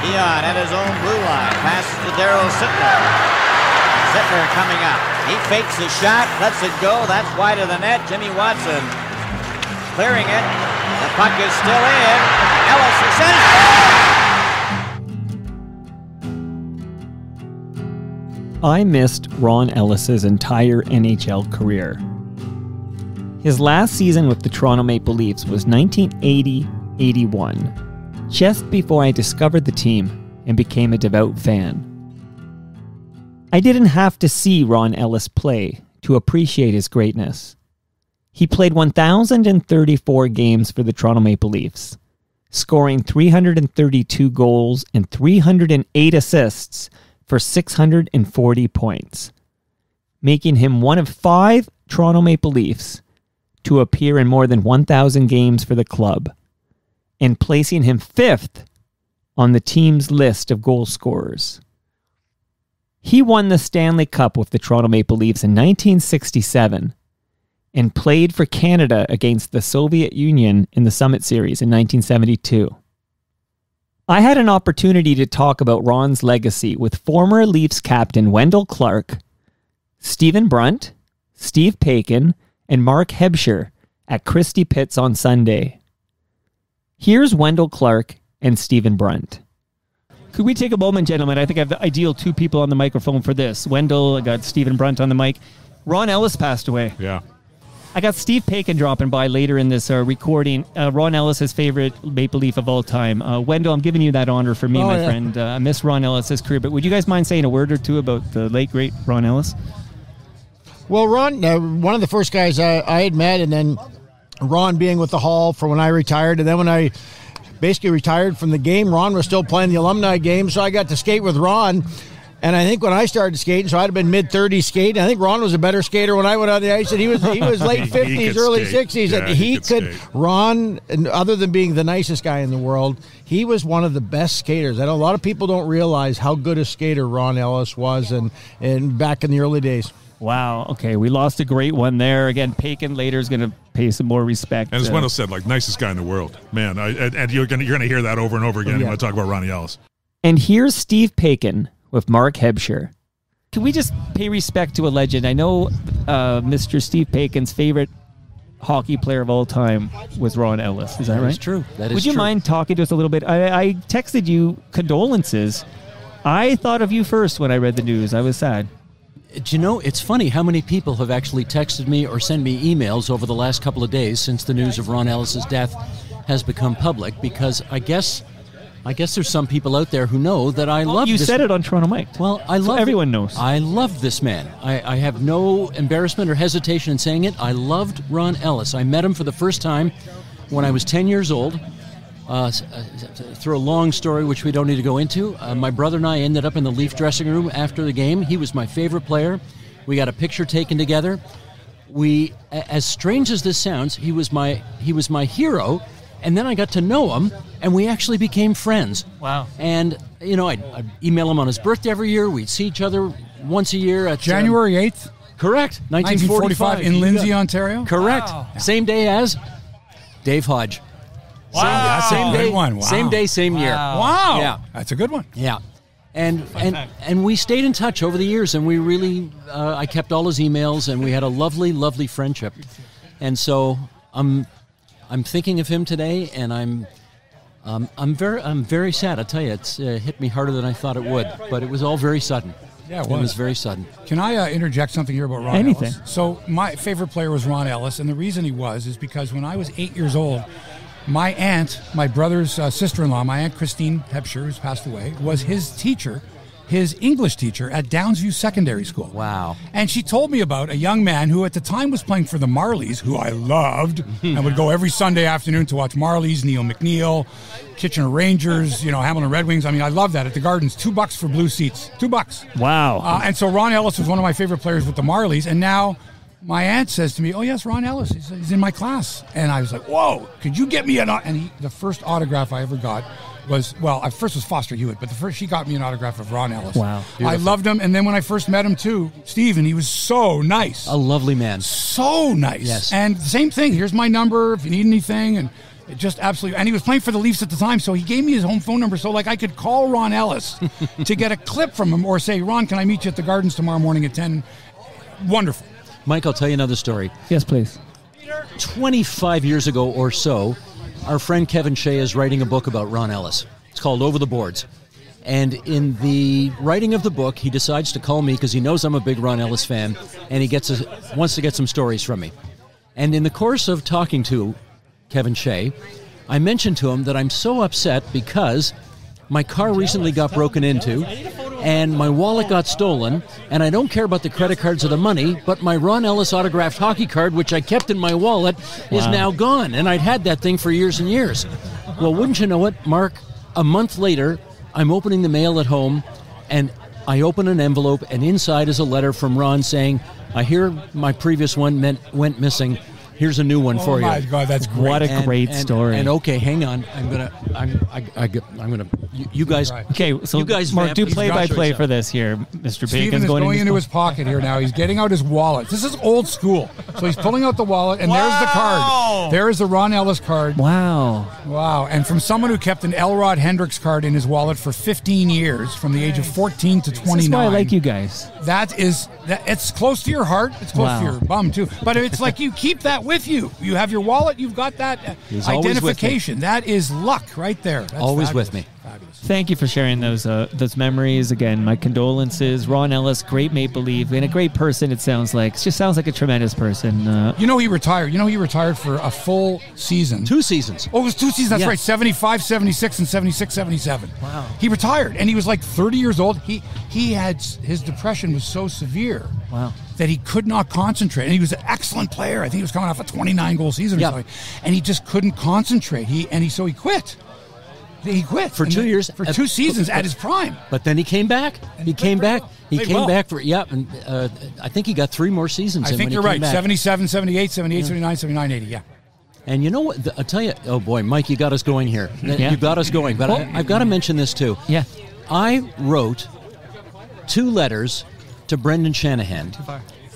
Dion at his own blue line. Passes to Darryl Sittler. Sittler coming up. He fakes the shot, lets it go. That's wide of the net. Jimmy Watson clearing it. The puck is still in. Ellis is in. I missed Ron Ellis's entire NHL career. His last season with the Toronto Maple Leafs was 1980-81, just before I discovered the team and became a devout fan. I didn't have to see Ron Ellis play to appreciate his greatness. He played 1,034 games for the Toronto Maple Leafs, scoring 332 goals and 308 assists for 640 points, making him one of 5 Toronto Maple Leafs to appear in more than 1,000 games for the club, and placing him 5th on the team's list of goal scorers. He won the Stanley Cup with the Toronto Maple Leafs in 1967 and played for Canada against the Soviet Union in the Summit Series in 1972. I had an opportunity to talk about Ron's legacy with former Leafs captain Wendel Clark, Stephen Brunt, Steve Paikin, and Mark Hebscher at Christie Pitts on Sunday. Here's Wendel Clark and Stephen Brunt. Could we take a moment, gentlemen? I think I have the ideal 2 people on the microphone for this. Wendel, I got Stephen Brunt on the mic. Ron Ellis passed away. Yeah. I got Steve Paikin dropping by later in this recording. Ron Ellis' favorite Maple Leaf of all time. Wendel, I'm giving you that honor for me, friend. I miss Ron Ellis' career, but would you guys mind saying a word or two about the late, great Ron Ellis? Well, Ron, one of the first guys I had met, and then Ron being with the Hall for when I retired, and then when I basically retired from the game, Ron was still playing the alumni game, so I got to skate with Ron. And I think when I started skating, so I'd have been mid-30s skating. I think Ron was a better skater when I went on the ice, and he was late 50s, early 60s, and he could Ron, and other than being the nicest guy in the world, he was one of the best skaters. I know a lot of people don't realize how good a skater Ron Ellis was, and back in the early days. Wow. Okay, we lost a great one there. Again, Paikin later is going to pay some more respect. And as Wendell said, like, nicest guy in the world. Man, and you're going to hear that over and over again when I talk about Ronnie Ellis. And here's Steve Paikin with Mark Hebscher. Can we just pay respect to a legend? I know Mr. Steve Paikin's favorite hockey player of all time was Ron Ellis. Is that right? That's true. That is Would you true. mind talking to us a little bit? I texted you condolences. I thought of you first when I read the news. I was sad. Do you know, it's funny how many people have actually texted me or sent me emails over the last couple of days since the news of Ron Ellis's death has become public, because I guess there's some people out there who know that I love you this. You said it on Toronto Mike. Well, I love everyone knows. I loved this man. I have no embarrassment or hesitation in saying it. I loved Ron Ellis. I met him for the first time when I was 10 years old. Through a long story which we don't need to go into, my brother and I ended up in the Leaf dressing room after the game. He was my favorite player. We got a picture taken together. As strange as this sounds, he was my hero. And then I got to know him, and we actually became friends. Wow. And, I'd email him on his birthday every year. We'd see each other once a year. At January 8th? Correct. 1945. In Lindsay, Ontario? Correct. Wow. Same day as Dave Hodge. Wow. Same day, good one. Wow. Same day, same year. Wow. Yeah. That's a good one. Yeah. And we stayed in touch over the years, and we really, I kept all his emails, and we had a lovely, lovely friendship. And so I'm thinking of him today, and I'm very sad. I tell you, it's hit me harder than I thought it would, but it was all very sudden. Yeah, it was very sudden. Can I interject something here about Ron Ellis? So my favorite player was Ron Ellis, and the reason he is because when I was 8 years old, my aunt, my brother's sister-in-law, my Aunt Christine Hebscher, who's passed away, was his teacher, his English teacher at Downsview Secondary School. Wow. And she told me about a young man who at the time was playing for the Marlies, who I loved, and would go every Sunday afternoon to watch Marlies, Neil McNeil, Kitchener Rangers, Hamilton Red Wings. I mean, I love that. At the Gardens, $2 for blue seats. $2. Wow. And so Ron Ellis was one of my favorite players with the Marlies, and now my aunt says to me, "Oh yes, Ron Ellis. He's in my class." And I was like, "Whoa! Could you get me an?" And the first autograph I ever got was first was Foster Hewitt, but she got me an autograph of Ron Ellis. Wow, beautiful. I loved him. And then when I first met him too, Steve, and he was so nice, a lovely man, so nice. Yes. And the same thing. Here's my number if you need anything. And Just absolutely. And he was playing for the Leafs at the time, so he gave me his home phone number so I could call Ron Ellis to get a clip from him or say, Ron, can I meet you at the Gardens tomorrow morning at 10? Wonderful. Mike, I'll tell you another story. Yes, please. 25 years ago or so, our friend Kevin Shea is writing a book about Ron Ellis. It's called Over the Boards. And in the writing of the book, he decides to call me because he knows I'm a big Ron Ellis fan, and he wants to get some stories from me. And in the course of talking to Kevin Shea, I mentioned to him that I'm so upset because my car recently got broken into, and my wallet got stolen, and I don't care about the credit cards or the money, but my Ron Ellis autographed hockey card, which I kept in my wallet, is now gone, and I'd had that thing for years and years. Well, wouldn't you know it, Mark, a month later, I'm opening the mail at home, and I open an envelope, and inside is a letter from Ron saying, I hear my previous one went missing. Here's a new one for you. Oh my God, that's great. What a great story. And okay, hang on. You guys. Okay, so you guys Mark, do play-by-play for this here. Mr. Bacon's Stephen is going into his pocket here now. He's getting out his wallet. This is old school. So he's pulling out the wallet, and there's the card. There is the Ron Ellis card. Wow. Wow. And from someone who kept an Elrod Hendricks card in his wallet for 15 years, from the age of 14 to 29. This is why I like you guys. It's close to your heart. It's close to your bum, too. But it's like you keep that with you. You have your wallet. You've got that identification. That is luck right there. That's always fabulous. with me. Fabulous. Thank you for sharing those memories. Again, my condolences. Ron Ellis, great Maple Leaf, and a great person, it sounds like. It just sounds like a tremendous person. He retired. He retired for a full season. 2 seasons. Oh, it was 2 seasons. That's right. 75, 76, and 76, 77. Wow. He retired, and he was like 30 years old. His depression was so severe. Wow. That he could not concentrate. And he was an excellent player. I think he was coming off a 29-goal season or something. And he just couldn't concentrate. So he quit. He quit. For 2 years. For 2 seasons at his prime. But then he came back. He came back for, and I think he got 3 more seasons. I think you're right. 77, 78, 79, 79, 80, yeah. And you know what? I'll tell you, oh boy, Mike, you got us going here. Yeah. You got us going. But I've got to mention this too. Yeah. I wrote 2 letters to Brendan Shanahan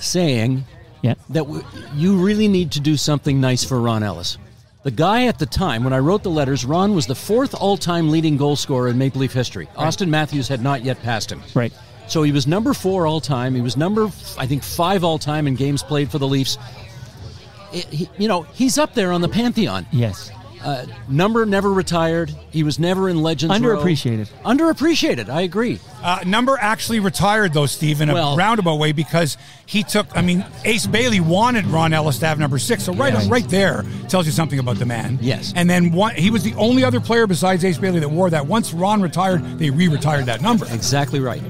saying that you really need to do something nice for Ron Ellis. The guy at the time, when I wrote the letters, Ron was the 4th all-time leading goal scorer in Maple Leaf history. Right. Austin Matthews had not yet passed him. Right. So he was number 4 all-time. He was number, I think, 5 all-time in games played for the Leafs. He's up there on the pantheon. Yes. Number never retired. He was never in Legends Row. Underappreciated, I agree. Number actually retired, though, Steve, in a roundabout way because Ace Bailey wanted Ron Ellis to have number 6. So right there tells you something about the man. Yes. And then he was the only other player besides Ace Bailey that wore that. Once Ron retired, they re-retired that number. Exactly right.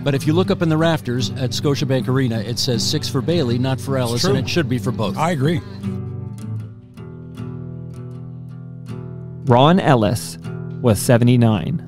But if you look up in the rafters at Scotiabank Arena, it says 6 for Bailey, not for Ellis, and it should be for both. I agree. Ron Ellis was 79.